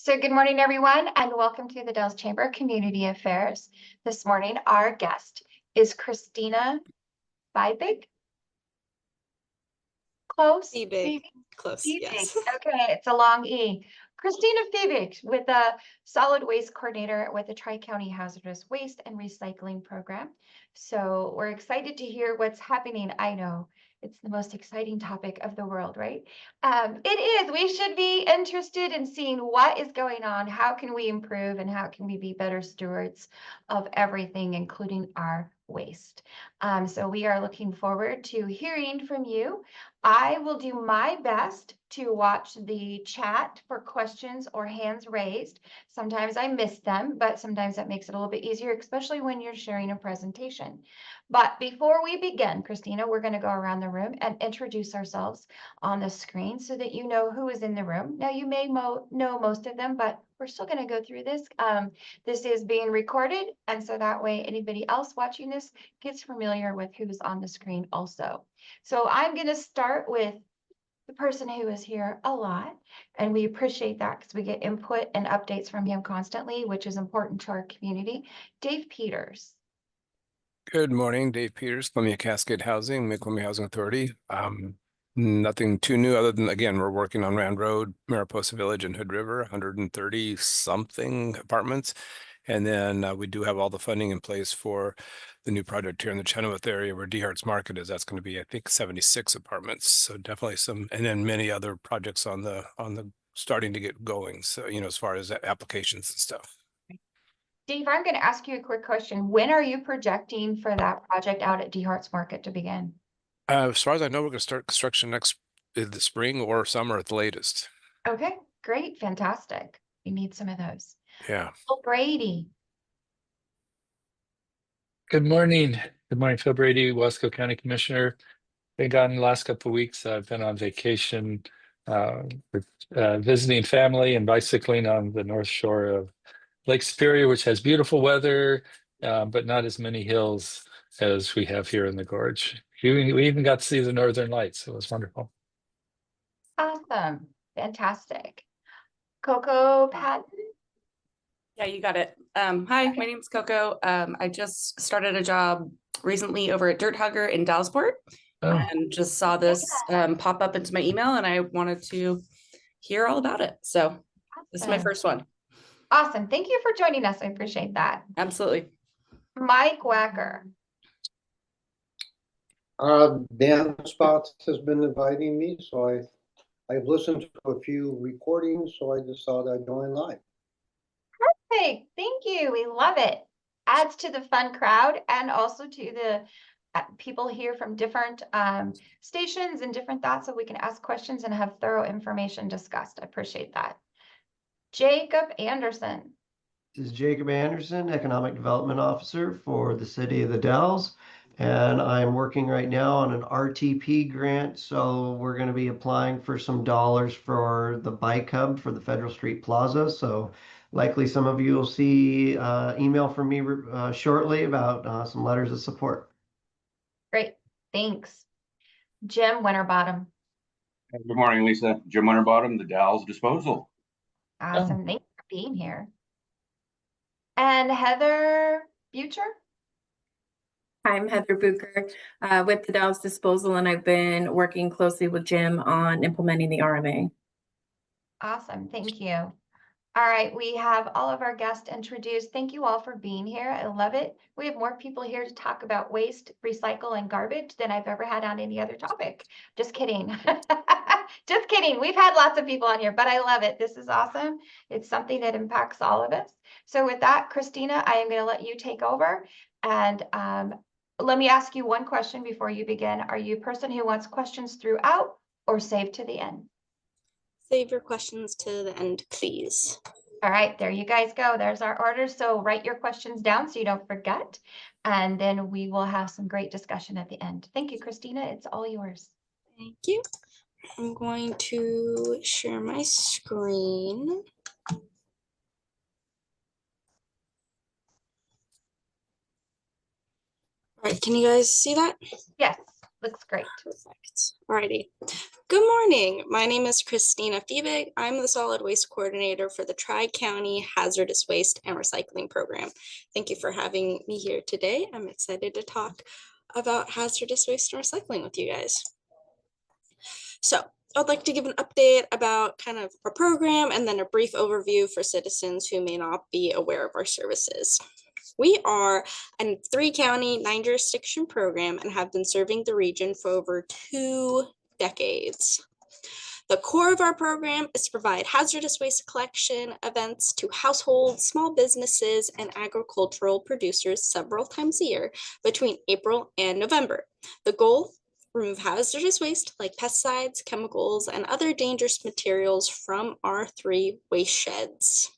So good morning, everyone, and welcome to the Dells Chamber of Community Affairs. This morning, our guest is Kristina Fiebig. Close? Feibig. Close, Fiebig. yes. Okay, it's a long E. Kristina Fiebig with a solid waste coordinator with the Tri-County Hazardous Waste and Recycling Program. So we're excited to hear what's happening. I know it's the most exciting topic of the world, right? It is. We should be interested in seeing what is going on, how can we improve, and how can we be better stewards of everything, including our waste. So we are looking forward to hearing from you. I will do my best to watch the chat for questions or hands raised. Sometimes I miss them, but sometimes that makes it a little bit easier, especially when you're sharing a presentation. But before we begin, Kristina, we're going to go around the room and introduce ourselves on the screen so that you know who is in the room. Now, you may know most of them, but we're still going to go through this. This is being recorded, and so that way anybody else watching this gets familiar with who's on the screen also. So I'm going to start with the person who is here a lot, and we appreciate that because we get input and updates from him constantly, which is important to our community. Dave Peters. Good morning, Dave Peters, Columbia Cascade Housing, Mid-Columbia Housing Authority. Nothing too new other than, again, we're working on Rand Road, Mariposa Village, and Hood River, 130 something apartments. And then we do have all the funding in place for the new project here in the Chenoweth area where DeHart's Market is. That's going to be, I think, 76 apartments. So definitely some, and then many other projects on the starting to get going. So, as far as applications and stuff. Dave, I'm going to ask you a quick question. When are you projecting for that project out at DeHart's Market to begin? As far as I know, we're going to start construction next in the spring or summer at the latest. Okay, great, fantastic. We need some of those. Yeah. Phil Brady. Good morning. Good morning, Phil Brady, Wasco County Commissioner. Been gone the last couple of weeks. I've been on vacation visiting family and bicycling on the north shore of Lake Superior, which has beautiful weather, but not as many hills as we have here in the gorge. We even got to see the Northern Lights. It was wonderful. Awesome, fantastic. Coco Patton. Yeah, you got it. Hi, my name is Coco. I just started a job recently over at Dirt Hugger in Dallasport and just saw this pop up into my email, and I wanted to hear all about it. So this is my first one. Awesome. Thank you for joining us. I appreciate that. Absolutely. Mike Wacker. Dan Spotts has been inviting me, so I've listened to a few recordings, so I just thought I'd join live. Perfect. Thank you. We love it. Adds to the fun crowd and also to the people here from different stations and different thoughts, so we can ask questions and have thorough information discussed. I appreciate that. Jacob Anderson. This is Jacob Anderson, Economic Development Officer for the City of the Dells. And I'm working right now on an RTP grant. So we're going to be applying for some dollars for the bike hub for the Federal Street Plaza. So likely some of you will see email from me shortly about some letters of support. Great. Thanks. Jim Winterbottom. Good morning, Lisa. Jim Winterbottom, the Dalles Disposal. Awesome. Thanks for being here. And Heather Butcher. I'm Heather Bucher with the Dalles Disposal, and I've been working closely with Jim on implementing the RMA. Awesome. Thank you. All right. We have all of our guests introduced. Thank you all for being here. I love it. We have more people here to talk about waste, recycle, and garbage than I've ever had on any other topic. Just kidding. Just kidding. We've had lots of people on here, but I love it. This is awesome. It's something that impacts all of us. So with that, Kristina, I am going to let you take over. And let me ask you one question before you begin. Are you a person who wants questions throughout or save to the end? Save your questions to the end, please. All right, there you guys go. There's our orders. So write your questions down so you don't forget. And then we will have some great discussion at the end. Thank you, Kristina. It's all yours. Thank you. I'm going to share my screen. All right, can you guys see that? Yes, looks great. Perfect. Alrighty. Good morning. My name is Kristina Fiebig. I'm the solid waste coordinator for the Tri-County Hazardous Waste and Recycling Program. Thank you for having me here today. I'm excited to talk about hazardous waste and recycling with you guys. So I'd like to give an update about kind of our program and then a brief overview for citizens who may not be aware of our services. We are a 3-county, 9-jurisdiction program and have been serving the region for over 2 decades. The core of our program is to provide hazardous waste collection events to households, small businesses, and agricultural producers several times a year between April and November. The goal: remove hazardous waste like pesticides, chemicals, and other dangerous materials from our 3 waste sheds.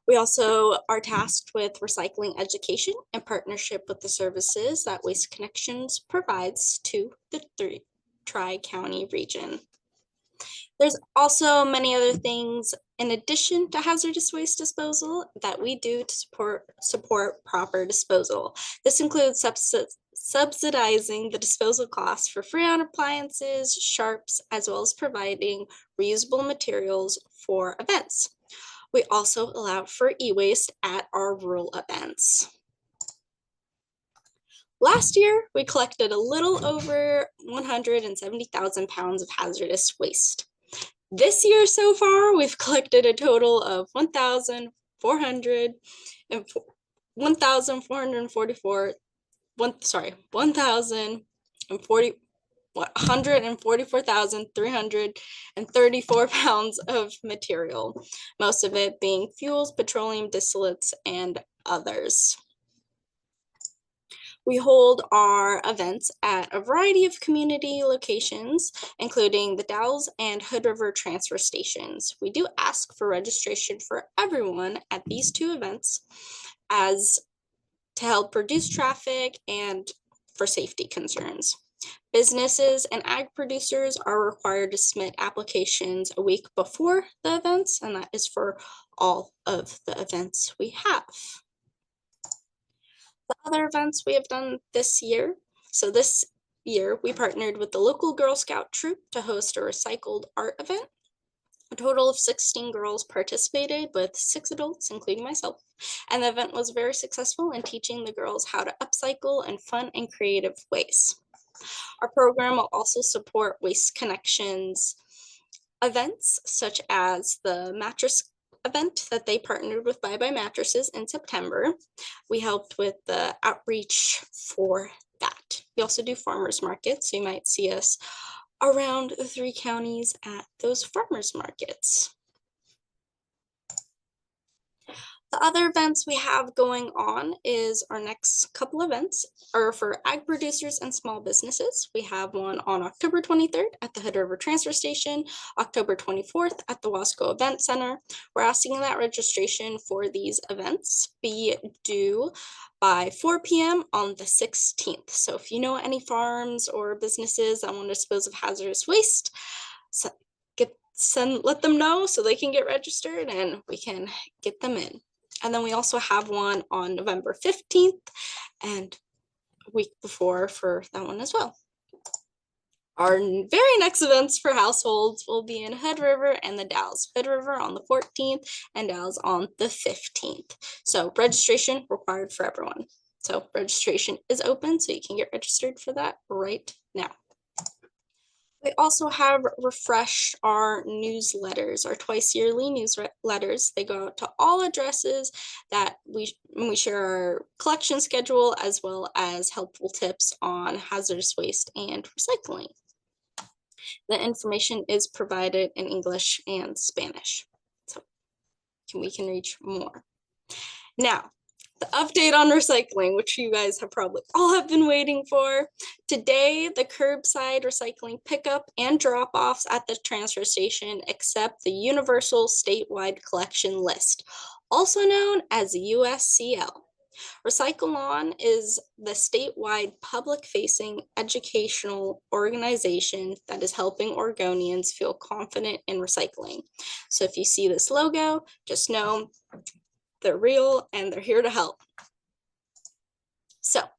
We also are tasked with recycling education in partnership with the services that Waste Connections provides to the Tri-County region. There's also many other things in addition to hazardous waste disposal that we do to support proper disposal. This includes subsidizing the disposal costs for Freon appliances, sharps, as well as providing reusable materials for events. We also allow for e-waste at our rural events. Last year, we collected a little over 170,000 pounds of hazardous waste. This year so far, we've collected a total of 144,334 pounds of material, most of it being fuels, petroleum distillates, and others. We hold our events at a variety of community locations, including the Dalles and Hood River transfer stations. We do ask for registration for everyone at these 2 events as to help reduce traffic and for safety concerns. Businesses and ag producers are required to submit applications a week before the events, and that is for all of the events we have. The other events we have done this year. So this year we partnered with the local Girl Scout troop to host a recycled art event. A total of 16 girls participated with 6 adults, including myself. And the event was very successful in teaching the girls how to upcycle in fun and creative ways. Our program will also support Waste Connections events, such as the mattress event that they partnered with Bye Bye Mattresses in September. We helped with the outreach for that. We also do farmers markets, so you might see us around the 3 counties at those farmers markets. The other events we have going on is our next couple events are for ag producers and small businesses. We have one on October 23rd at the Hood River Transfer Station, October 24th at the Wasco Event Center. We're asking that registration for these events be due by 4 p.m. on the 16th. So if you know any farms or businesses that want to dispose of hazardous waste, let them know so they can get registered and we can get them in. And then we also have one on November 15th and a week before for that one as well. Our very next events for households will be in Hood River and the Dalles. Hood River on the 14th and Dalles on the 15th. So registration required for everyone. So registration is open, so you can get registered for that right now. We also have refreshed our newsletters, our twice yearly newsletters. They go out to all addresses that we share our collection schedule as well as helpful tips on hazardous waste and recycling. The information is provided in English and Spanish, so we can reach more. Now, the update on recycling, which you guys have probably all have been waiting for. Today, the curbside recycling pickup and drop-offs at the transfer station accept the Universal Statewide Collection List, also known as USCL. Recycle On is the statewide public-facing educational organization that is helping Oregonians feel confident in recycling. So if you see this logo, just know they're real and they're here to help. So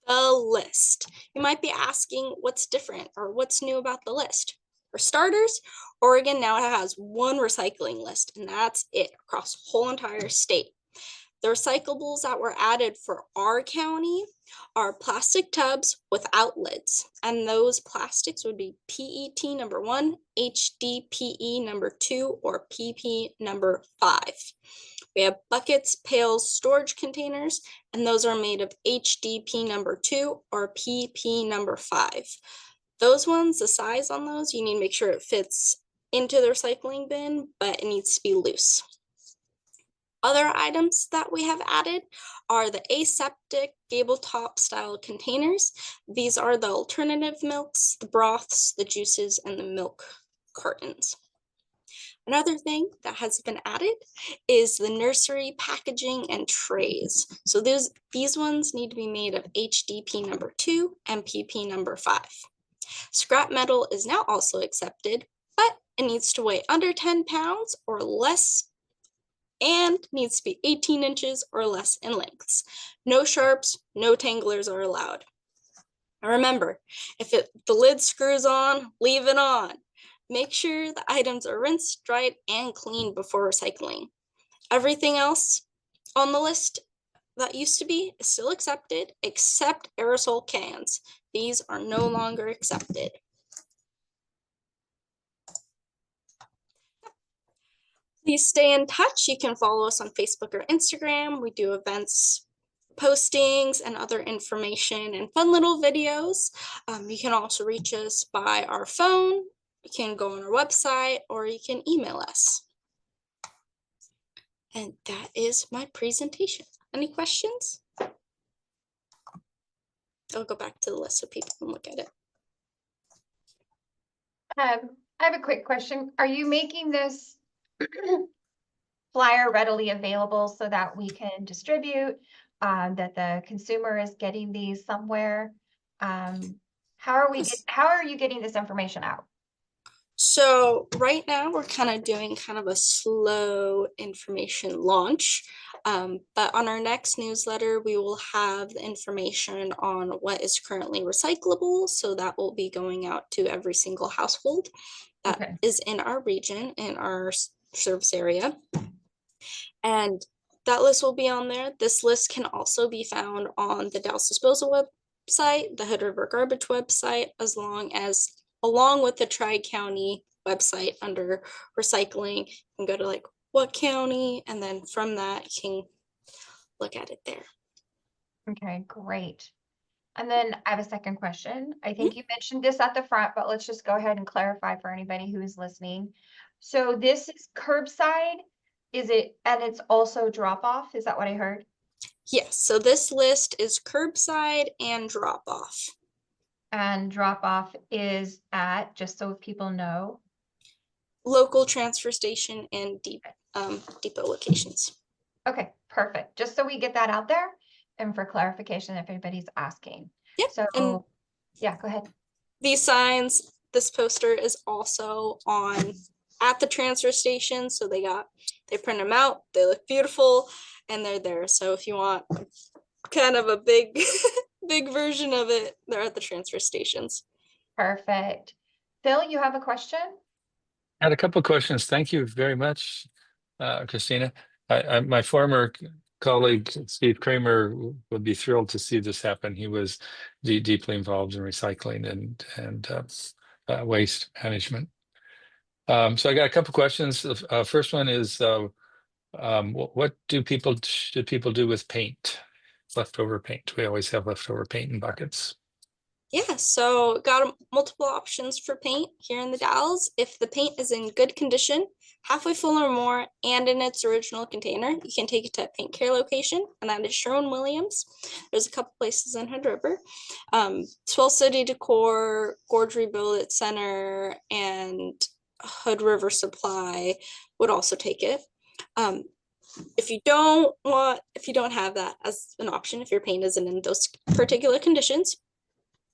the list. You might be asking what's different or what's new about the list. For starters, Oregon now has one recycling list, and that's it across the whole entire state. The recyclables that were added for our county are plastic tubs without lids, and those plastics would be PET number 1, HDPE number 2, or PP number 5. We have buckets, pails, storage containers, and those are made of HDP number 2 or PP number 5. Those ones, the size on those, you need to make sure it fits into the recycling bin, but it needs to be loose. Other items that we have added are the aseptic gable top style containers. These are the alternative milks, the broths, the juices, and the milk cartons. Another thing that has been added is the nursery packaging and trays. So these ones need to be made of HDP number 2 and PP number 5. Scrap metal is now also accepted, but it needs to weigh under 10 pounds or less and needs to be 18 inches or less in lengths. No sharps, no tanglers are allowed. Now remember, if the lid screws on, leave it on. Make sure the items are rinsed, dried, and cleaned before recycling. Everything else on the list that used to be is still accepted, except aerosol cans. These are no longer accepted. Please stay in touch. You can follow us on Facebook or Instagram. We do events, postings, and other information and fun little videos. You can also reach us by our phone. You can go on our website or you can email us. And that is my presentation. Any questions? I'll go back to the list so people can look at it. I have a quick question. Are you making this flyer readily available so that we can distribute, that the consumer is getting these somewhere? How are you getting this information out? So right now we're kind of doing kind of a slow information launch, but on our next newsletter, we will have the information on what is currently recyclable. So that will be going out to every single household that is in our region, in our service area. And that list will be on there. This list can also be found on the Dallas Disposal website, the Hood River Garbage website, along with the Tri-County website under recycling. You can go to like what county, and then from that you can look at it there. Okay, great. And then I have a second question. I think you mentioned this at the front, but let's just go ahead and clarify for anybody who is listening. So this is curbside, is it? And it's also drop off. Is that what I heard? Yes, so this list is curbside and drop off. And drop off is at, just so people know, local transfer station and depot locations. Okay, perfect. Just so we get that out there and for clarification if anybody's asking. Yep. So yeah, go ahead. These signs, this poster is also at the transfer station. So they print them out, they look beautiful, and they're there. So if you want kind of a big big version of it, they're at the transfer stations. Perfect. Phil, you have a question? I had a couple of questions. Thank you very much, Kristina. My former colleague, Steve Kramer, would be thrilled to see this happen. He was deeply involved in recycling and waste management. So I got a couple of questions. The first one is, what should people do with paint? Leftover paint. We always have leftover paint in buckets. Yeah, so got multiple options for paint here in the Dalles. If the paint is in good condition, halfway full or more, and in its original container, you can take it to a paint care location, and that is Sherwin-Williams. There's a couple places in Hood River. Swell City Decor, Gorge Rebuild It Center, and Hood River Supply would also take it. If you don't have that as an option, if your paint isn't in those particular conditions,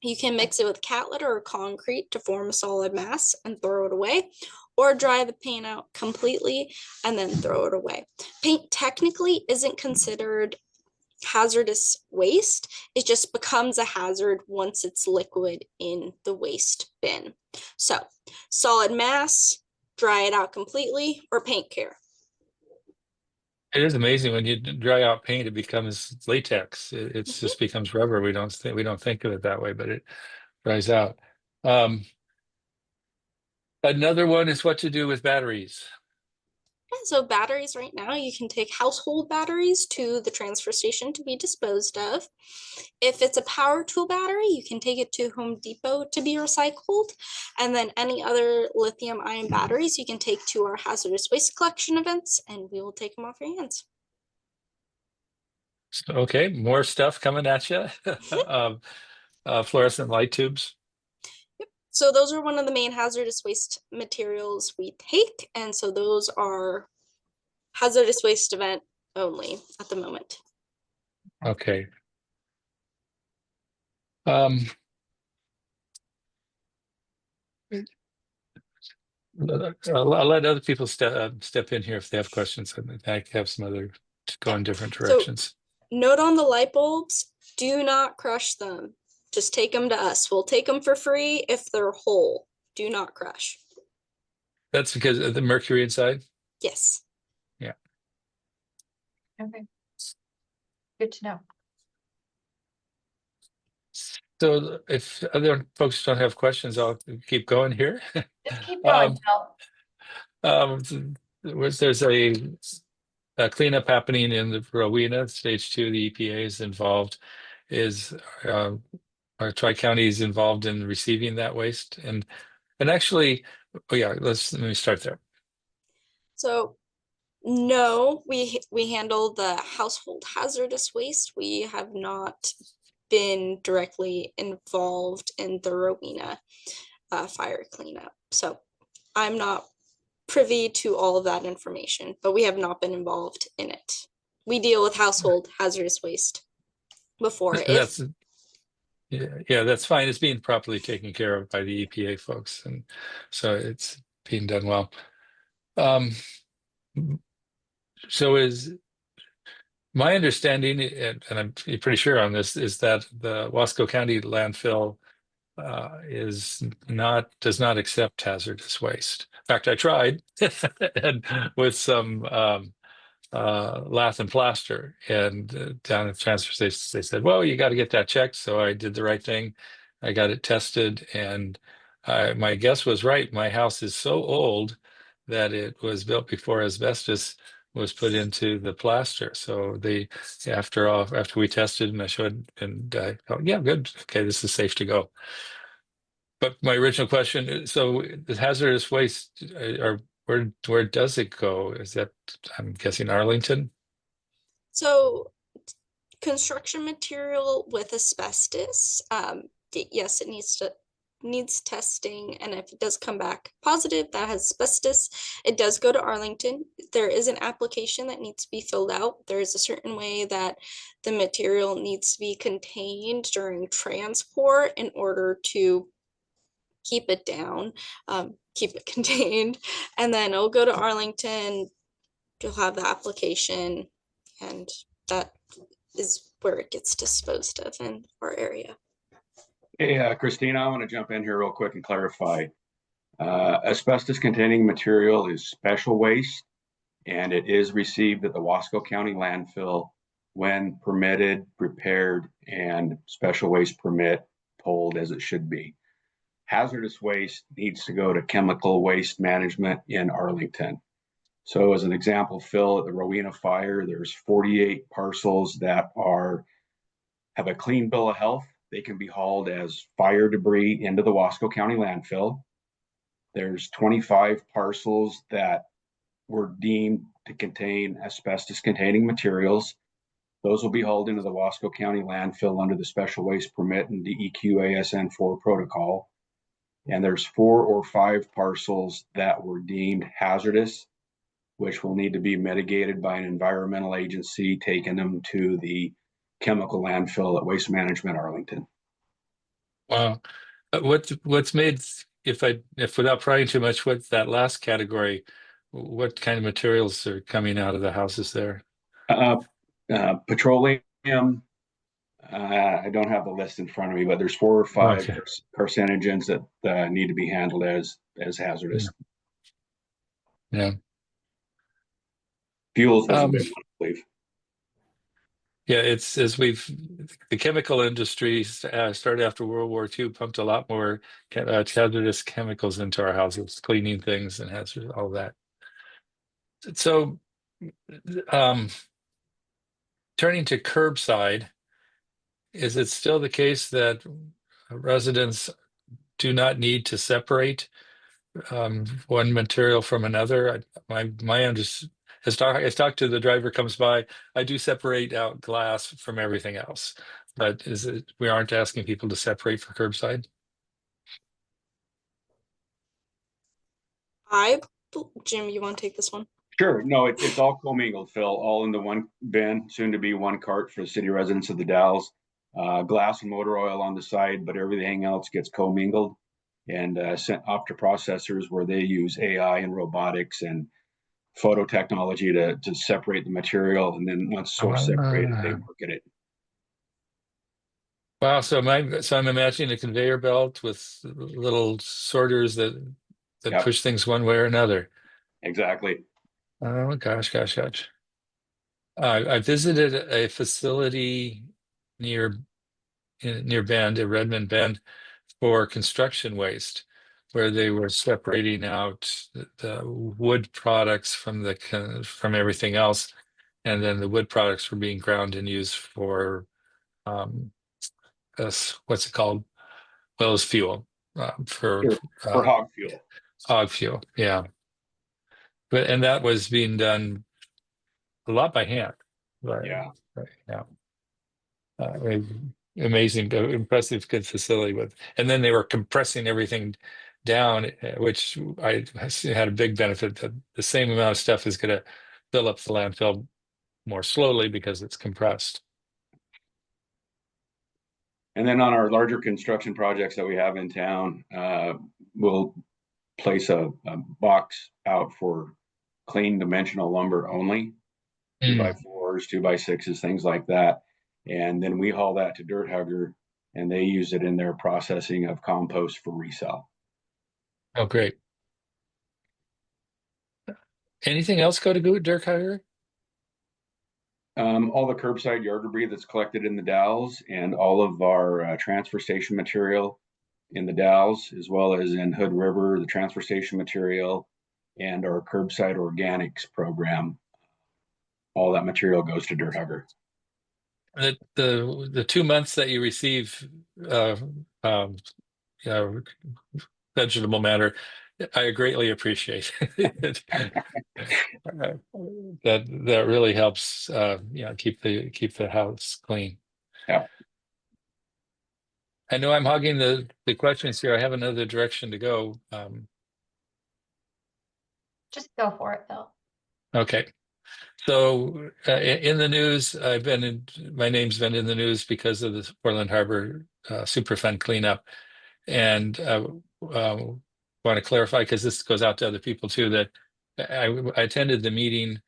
you can mix it with cat litter or concrete to form a solid mass and throw it away, or dry the paint out completely and then throw it away. Paint technically isn't considered hazardous waste. It just becomes a hazard once it's liquid in the waste bin. So solid mass, dry it out completely, or paint care. It is amazing when you dry out paint, it becomes latex. It just becomes rubber. We don't think of it that way, but it dries out. Another one is what to do with batteries. Yeah, so batteries right now, you can take household batteries to the transfer station to be disposed of. If it's a power tool battery, you can take it to Home Depot to be recycled. And then any other lithium ion batteries, you can take to our hazardous waste collection events, and we will take them off your hands. Okay, more stuff coming at you. Fluorescent light tubes. So those are one of the main hazardous waste materials we take. And so those are hazardous waste event only at the moment. Okay. I'll let other people step in here if they have questions. I have some other to go in different directions. So, note on the light bulbs, do not crush them. Just take them to us. We'll take them for free if they're whole. Do not crush. That's because of the mercury inside? Yes. Yeah. Okay. Good to know. So if other folks don't have questions, I'll keep going here. Just keep going, Phil. There's a cleanup happening in the Rowena, stage 2. The EPA is involved. Our Tri-County is involved in receiving that waste, and actually, oh yeah, let me start there. So no, we handle the household hazardous waste. We have not been directly involved in the Rowena fire cleanup. So I'm not privy to all of that information, but we have not been involved in it. We deal with household hazardous waste before. Yeah, that's fine. It's being properly taken care of by the EPA folks, and so it's being done well. So is my understanding, and I'm pretty sure on this, is that the Wasco County landfill does not accept hazardous waste. In fact, I tried and with some lath and plaster, and down at the transfer station they said, well, you got to get that checked. So I did the right thing. I got it tested, and my guess was right. My house is so old that it was built before asbestos was put into the plaster. So after we tested and I showed, and I thought, yeah, good, okay, this is safe to go. But my original question, so the hazardous waste, where does it go? Is that, I'm guessing, Arlington? So construction material with asbestos, yes, it needs testing, and if it does come back positive that has asbestos, it does go to Arlington. There is an application that needs to be filled out. There is a certain way that the material needs to be contained during transport in order to keep it down, keep it contained, and then it'll go to Arlington. You'll have the application, and that is where it gets disposed of in our area. Hey, Kristina, I want to jump in here real quick and clarify. Asbestos containing material is special waste, and it is received at the Wasco County landfill when permitted, prepared, and special waste permit pulled as it should be. Hazardous waste needs to go to chemical waste management in Arlington. So as an example, Phil, at the Rowena fire, there's 48 parcels that have a clean bill of health. They can be hauled as fire debris into the Wasco County landfill. There's 25 parcels that were deemed to contain asbestos containing materials. Those will be hauled into the Wasco County landfill under the special waste permit and DEQ ASN 4 protocol. And there's 4 or 5 parcels that were deemed hazardous, which will need to be mitigated by an environmental agency, taking them to the chemical landfill at Waste Management Arlington. Wow. What's made, if without prying too much, what's that last category? What kind of materials are coming out of the houses there? Petroleum I don't have the list in front of me, but there's 4 or 5 Okay. carcinogens that need to be handled as hazardous. Yeah. Fuels was a big one, I believe. Yeah, it's as the chemical industry started after World War II, pumped a lot more hazardous chemicals into our houses, cleaning things and hazardous, all that. So, turning to curbside, is it still the case that residents do not need to separate one material from another? My understanding, as talk to the driver comes by, I do separate out glass from everything else. But we aren't asking people to separate for curbside? Jim, you want to take this one? Sure. No, it's all commingled, Phil, all into one bin, soon to be one cart for the city residents of the Dalles. Glass and motor oil on the side, but everything else gets commingled and sent off to processors where they use AI and robotics and photo technology to separate the material. And then once source separated, they work at it. Wow, so I'm imagining a conveyor belt with little sorters that Yep. push things one way or another. Exactly. Oh gosh. I visited a facility near Bend, in Redmond Bend, for construction waste, where they were separating out the wood products from everything else, and then the wood products were being ground and used for what's it called? Well, as fuel for hog fuel. Hog fuel, yeah. And that was being done a lot by hand. Right. Yeah. Right. Yeah. Amazing, impressive, good facility and then they were compressing everything down, which I had a big benefit that the same amount of stuff is going to fill up the landfill more slowly because it's compressed. And then on our larger construction projects that we have in town, we'll place a box out for clean dimensional lumber only, 2x4s, 2x6s, things like that. And then we haul that to Dirt Hugger and they use it in their processing of compost for resale. Oh, great. Anything else go to Dirt Hugger? All the curbside yard debris that's collected in the Dalles and all of our transfer station material in the Dalles, as well as in Hood River, the transfer station material and our curbside organics program. All that material goes to Dirt Hugger. The 2 months that you receive vegetable matter, I greatly appreciate it. That really helps keep the house clean. Yeah. I know I'm hogging the questions here. I have another direction to go. Just go for it, Phil. Okay. So in the news, my name's been in the news because of the Portland Harbor Superfund cleanup. And want to clarify, because this goes out to other people too, that I attended the meeting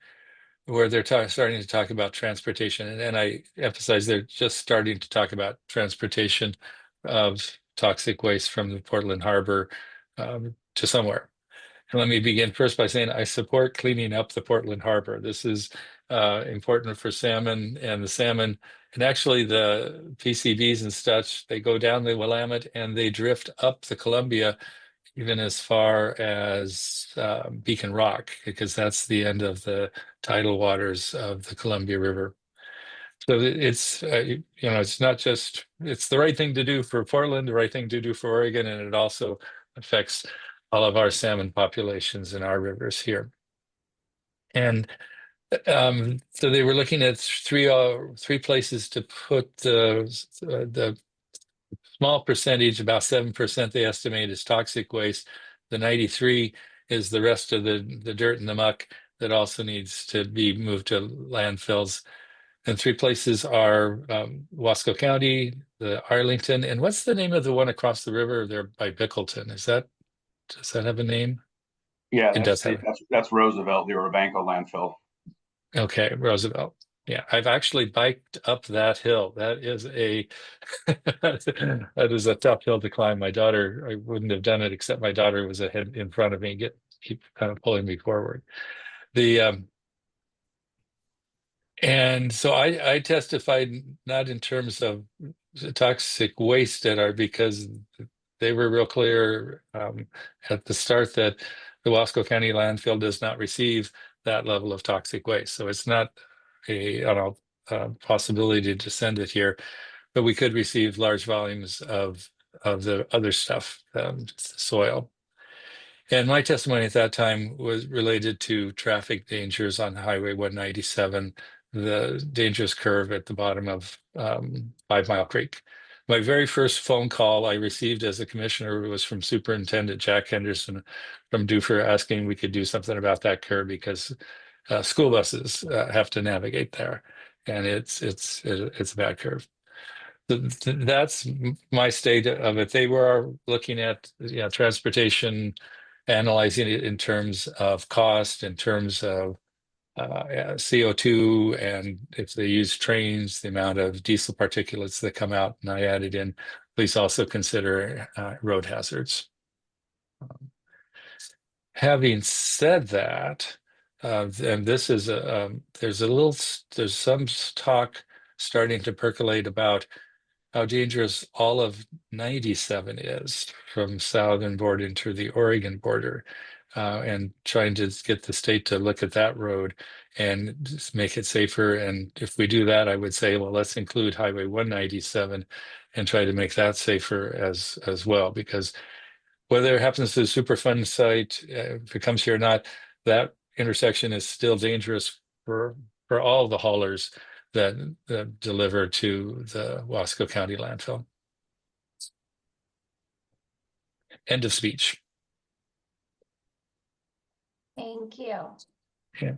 where they're starting to talk about transportation. And I emphasize they're just starting to talk about transportation of toxic waste from the Portland Harbor to somewhere. And let me begin first by saying I support cleaning up the Portland Harbor. This is important for salmon and the salmon. And actually the PCBs and such, they go down the Willamette and they drift up the Columbia, even as far as Beacon Rock, because that's the end of the tidal waters of the Columbia River. So it's, it's not just, it's the right thing to do for Portland, the right thing to do for Oregon, and it also affects all of our salmon populations in our rivers here. And so they were looking at three places to put the small percentage, about 7% they estimate is toxic waste. The 93 is the rest of the dirt and the muck that also needs to be moved to landfills. And 3 places are Wasco County, the Arlington, and what's the name of the one across the river there by Bickleton? Does that have a name? Yeah, It does have. that's Roosevelt, the Urabanko landfill. Okay, Roosevelt. Yeah, I've actually biked up that hill. That is a that is a tough hill to climb. My daughter, I wouldn't have done it except my daughter was ahead in front of me, keep kind of pulling me forward. The and so I testified not in terms of the toxic waste at our, because they were real clear at the start that the Wasco County landfill does not receive that level of toxic waste. So it's not a, I don't know, possibility to send it here, but we could receive large volumes of the other stuff, soil. And my testimony at that time was related to traffic dangers on Highway 197, the dangerous curve at the bottom of 5 Mile Creek. My very first phone call I received as a commissioner was from Superintendent Jack Henderson from Duffer, asking if we could do something about that curve because school buses have to navigate there, and it's a bad curve. That's my state of it. They were looking at transportation, analyzing it in terms of cost, in terms of CO2, and if they use trains, the amount of diesel particulates that come out. And I added in, please also consider road hazards. Having said that, and this is there's some talk starting to percolate about how dangerous all of 97 is from southern border into the Oregon border, and trying to get the state to look at that road and just make it safer. And if we do that, I would say, well, let's include Highway 197 and try to make that safer as well, because whether it happens to the Superfund site, if it comes here or not, that intersection is still dangerous for all the haulers that deliver to the Wasco County landfill. End of speech. Thank you. Yeah.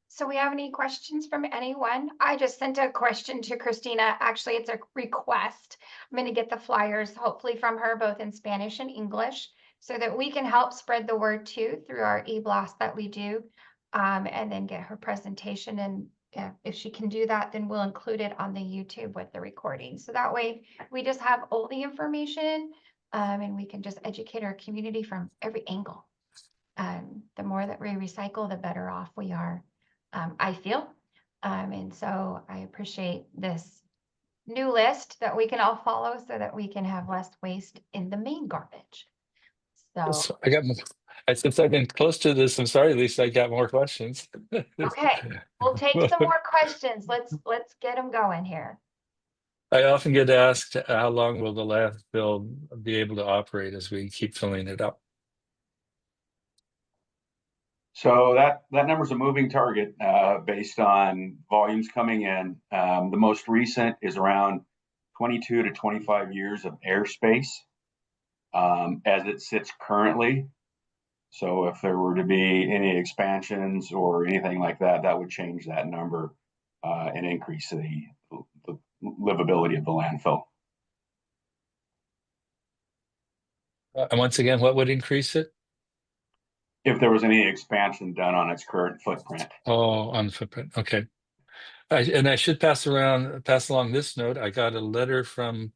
So we have any questions from anyone? I just sent a question to Kristina. Actually, it's a request. I'm going to get the flyers hopefully from her both in Spanish and English so that we can help spread the word too through our e-blast that we do, and then get her presentation. And if she can do that, then we'll include it on the YouTube with the recording. So that way we just have all the information, and we can just educate our community from every angle. The more that we recycle, the better off we are. I feel, and so I appreciate this new list that we can all follow so that we can have less waste in the main garbage. So, Since I've been close to this, I'm sorry, Lisa, I got more questions. okay, we'll take some more questions. Let's get them going here. I often get asked, how long will the landfill be able to operate as we keep filling it up? So that number is a moving target based on volumes coming in. The most recent is around 22 to 25 years of airspace as it sits currently. So if there were to be any expansions or anything like that, that would change that number and increase the livability of the landfill. And once again, what would increase it? If there was any expansion done on its current footprint. Oh, on the footprint. Okay. And I should pass along this note. I got a letter from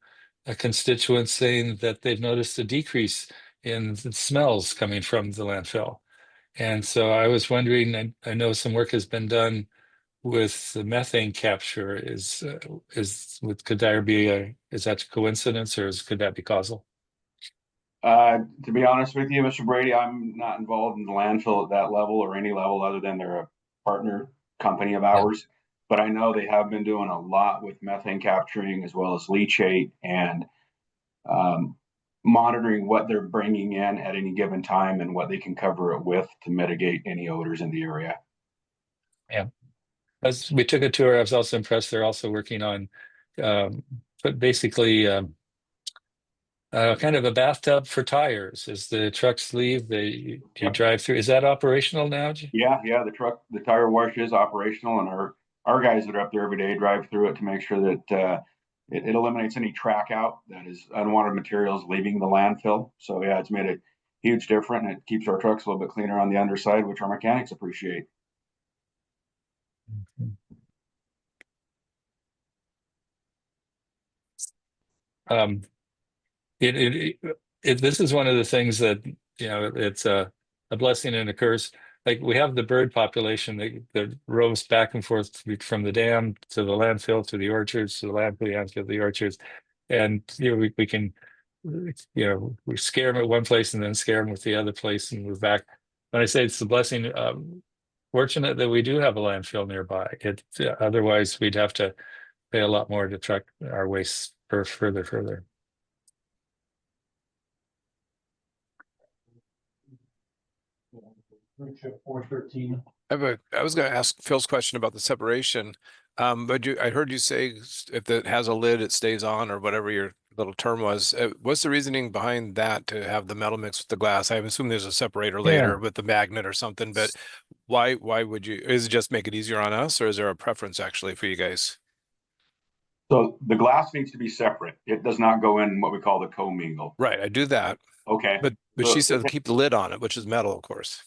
a constituent saying that they've noticed a decrease in the smells coming from the landfill. And so I was wondering, I know some work has been done with the methane capture. Could there be is that a coincidence, or could that be causal? To be honest with you, Mr. Brady, I'm not involved in the landfill at that level or any level other than they're a partner company of ours. Yeah. But I know they have been doing a lot with methane capturing as well as leachate and monitoring what they're bringing in at any given time and what they can cover it with to mitigate any odors in the area. Yeah. As we took a tour, I was also impressed. They're also working on basically kind of a bathtub for tires. As the trucks leave, you drive through. Is that operational now? Yeah, the tire wash is operational, and our guys that are up there every day drive through it to make sure that it eliminates any track out that is unwanted materials leaving the landfill. So yeah, it's made a huge difference, and it keeps our trucks a little bit cleaner on the underside, which our mechanics appreciate. This is one of the things that, it's a blessing and a curse. Like we have the bird population that roams back and forth from the dam to the landfill to the orchards to the landfill to the orchards, and we can we scare them at one place and then scare them with the other place and move back. When I say it's the blessing, fortunate that we do have a landfill nearby. Otherwise we'd have to pay a lot more to truck our waste further. I was going to ask Phil's question about the separation, but I heard you say if it has a lid, it stays on, or whatever your little term was. What's the reasoning behind that to have the metal mixed with the glass? I assume there's a separator later with the magnet or something, but why would you? Is it just make it easier on us, or is there a preference actually for you guys? So the glass needs to be separate. It does not go in what we call the commingle. Right, I do that. Okay. But she said keep the lid on it, which is metal, of course.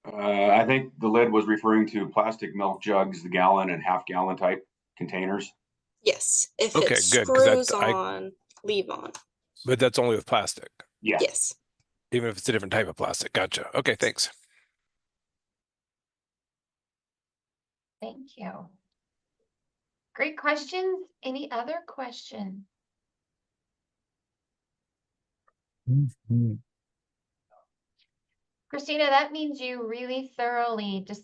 I think the lid was referring to plastic milk jugs, the gallon and half gallon type containers. Yes, if Okay, it good, 'cause screws on, leave on. But that's only with plastic, Yes. Yes. even if it's a different type of plastic. Gotcha. Okay, thanks. Thank you. Great questions. Any other questions? Mhm. Kristina, that means you really thoroughly just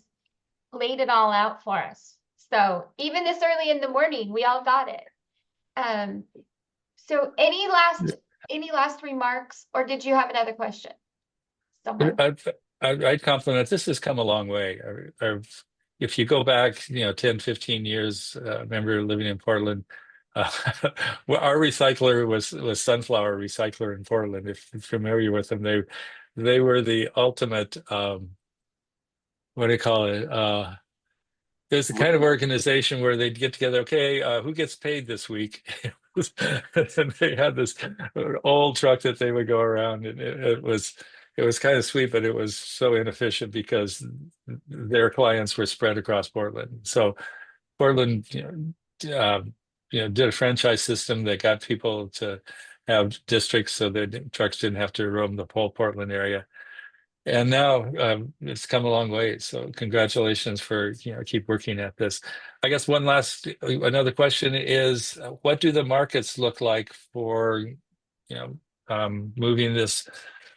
laid it all out for us. So even this early in the morning, we all got it. So any last remarks, or did you have another question? Someone? I'd compliment, this has come a long way. If you go back, 10, 15 years, I remember living in Portland. Well, our recycler was Sunflower Recycler in Portland. If you're familiar with them, they were the ultimate, what do you call it? There's the kind of organization where they'd get together, okay, who gets paid this week? And they had this old truck that they would go around, and it was kind of sweet, but it was so inefficient because their clients were spread across Portland. So Portland, did a franchise system that got people to have districts so that trucks didn't have to roam the whole Portland area. And now it's come a long way. So congratulations for keep working at this. I guess another question is, what do the markets look like for moving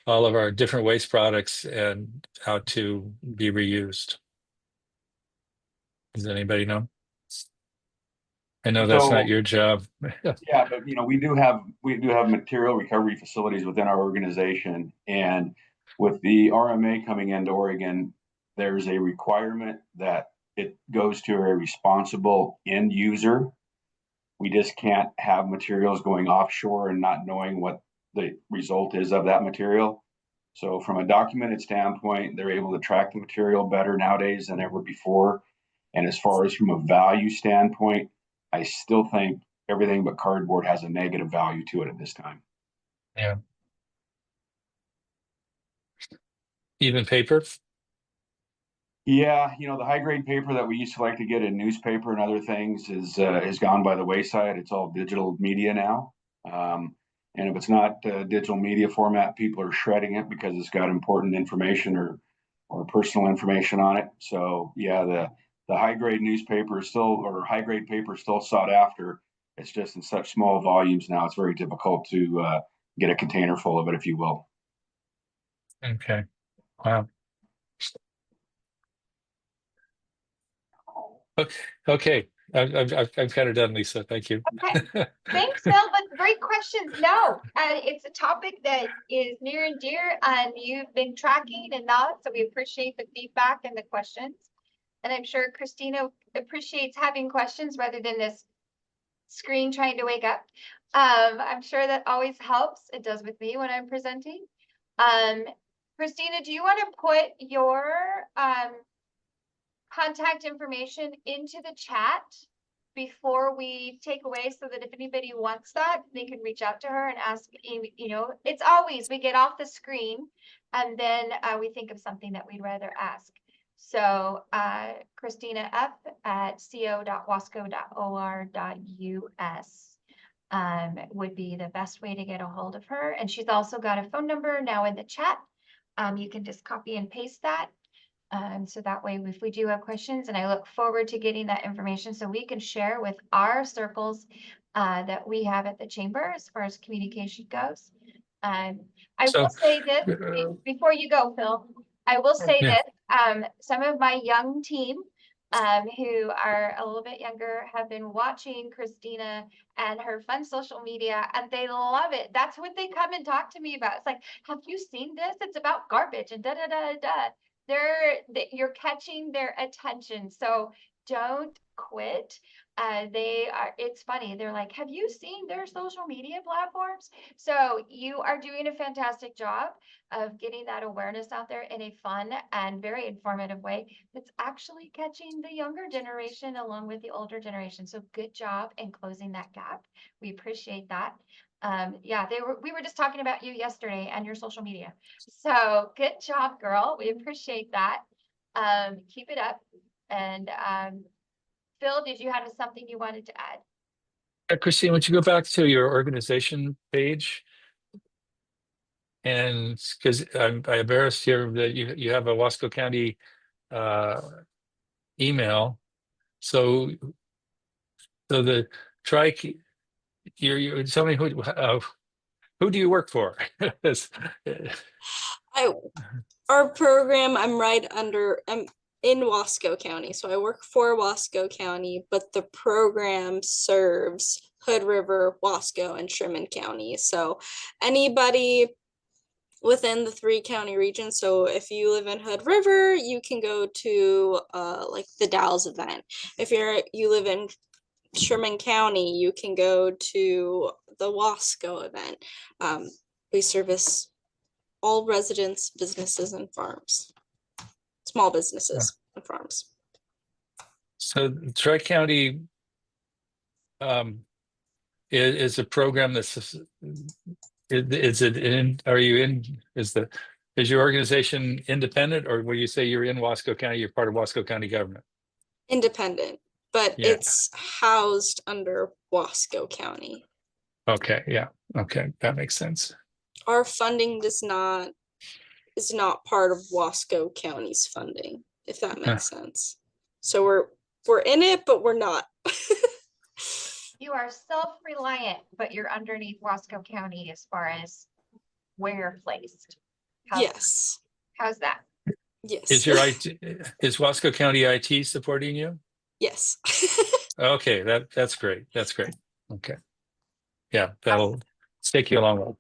all of our different waste products and how to be reused? Does anybody know? I know that's not your job. Yeah, but we do have material recovery facilities within our organization, and with the RMA coming into Oregon, there's a requirement that it goes to a responsible end user. We just can't have materials going offshore and not knowing what the result is of that material. So from a documented standpoint, they're able to track the material better nowadays than ever before. And as far as from a value standpoint, I still think everything but cardboard has a negative value to it at this time. Yeah. Even paper? Yeah, the high grade paper that we used to like to get in newspaper and other things is gone by the wayside. It's all digital media now. And if it's not digital media format, people are shredding it because it's got important information or personal information on it. So yeah, the high grade newspaper is still, or high grade paper is still sought after. It's just in such small volumes now, it's very difficult to get a container full of it, if you will. Okay. Wow. Okay. I'm kind of done, Lisa. Thank you. Okay. Thanks, Phil, but great questions. No, it's a topic that is near and dear, and you've been tracking and not, so we appreciate the feedback and the questions. And I'm sure Kristina appreciates having questions rather than this screen trying to wake up. I'm sure that always helps. It does with me when I'm presenting. Kristina, do you want to put your contact information into the chat before we take away, so that if anybody wants that, they can reach out to her and ask? It's always, we get off the screen and then we think of something that we'd rather ask. So Kristina F at co.wasco.or.us. would be the best way to get a hold of her. And she's also got a phone number now in the chat. You can just copy and paste that. So that way, if we do have questions, and I look forward to getting that information so we can share with our circles that we have at the chamber as far as communication goes. I So, will say this before you go, Phil. I will say yeah. this. Some of my young team who are a little bit younger have been watching Kristina and her fun social media, and they love it. That's what they come and talk to me about. It's like, have you seen this? It's about garbage and da da da da. You're catching their attention. So don't quit. It's funny. They're like, have you seen their social media platforms? So you are doing a fantastic job of getting that awareness out there in a fun and very informative way that's actually catching the younger generation along with the older generation. So good job in closing that gap. We appreciate that. Yeah, we were just talking about you yesterday and your social media. So good job, girl. We appreciate that. Keep it up. And Phil, did you have something you wanted to add? Christine, would you go back to your organization page? And because I'm embarrassed here that you have a Wasco County email. So the trike, you tell me who do you work for? Our program, I'm in Wasco County, so I work for Wasco County, but the program serves Hood River, Wasco, and Sherman County. So anybody within the 3-county region. So if you live in Hood River, you can go to like the Dalles event. If you live in Sherman County, you can go to the Wasco event. We service all residents, businesses, and farms. Small businesses and farms. So Tri-County is a program that's is your organization independent, or will you say you're in Wasco County, you're part of Wasco County government? Independent, but Yeah. it's housed under Wasco County. Okay, yeah, okay, that makes sense. Our funding is not part of Wasco County's funding, if that makes sense. So we're in it, but we're not. You are self-reliant, but you're underneath Wasco County as far as where you're placed. Yes. How's that? Yes. Is Wasco County IT supporting you? Yes. Okay, that's great. That's great. Okay. Yeah, that'll take you a long way.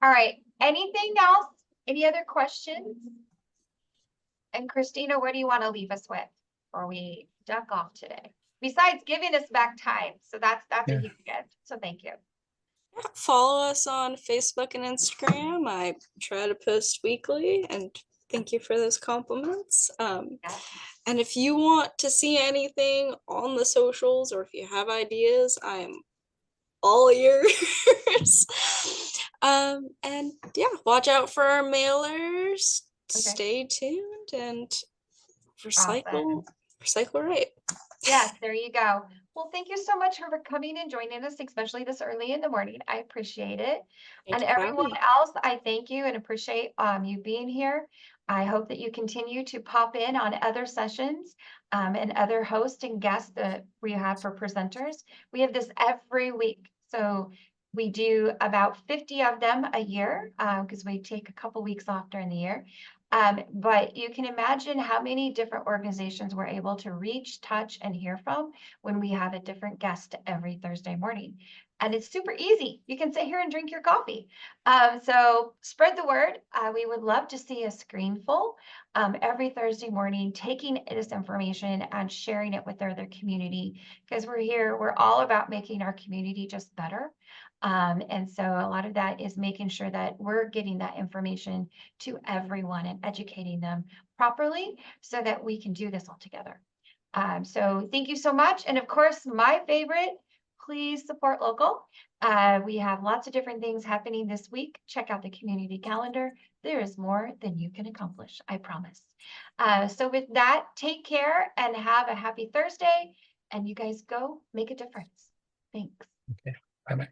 All right. Anything else? Any other questions? And Kristina, what do you want to leave us with before we duck off today? Besides giving us back time. So that's a huge gift. So thank you. Follow us on Facebook and Instagram. I try to post weekly, and thank you for those compliments. And if you want to see anything on the socials, or if you have ideas, I'm all ears. And yeah, watch out for our mailers. Okay. Stay tuned and recycle right. Yes, there you go. Well, thank you so much for coming and joining us, especially this early in the morning. I appreciate it. And everyone else, I thank you and appreciate you being here. I hope that you continue to pop in on other sessions and other hosts and guests that we have for presenters. We have this every week. So we do about 50 of them a year because we take a couple weeks off during the year. But you can imagine how many different organizations we're able to reach, touch, and hear from when we have a different guest every Thursday morning. And it's super easy. You can sit here and drink your coffee. So spread the word. We would love to see a screen full every Thursday morning, taking this information and sharing it with their community, because we're all about making our community just better. And so a lot of that is making sure that we're getting that information to everyone and educating them properly so that we can do this all together. So thank you so much. And of course, my favorite, please support local. We have lots of different things happening this week. Check out the community calendar. There is more than you can accomplish, I promise. So with that, take care and have a happy Thursday. And you guys go make a difference. Thanks. Bye-bye.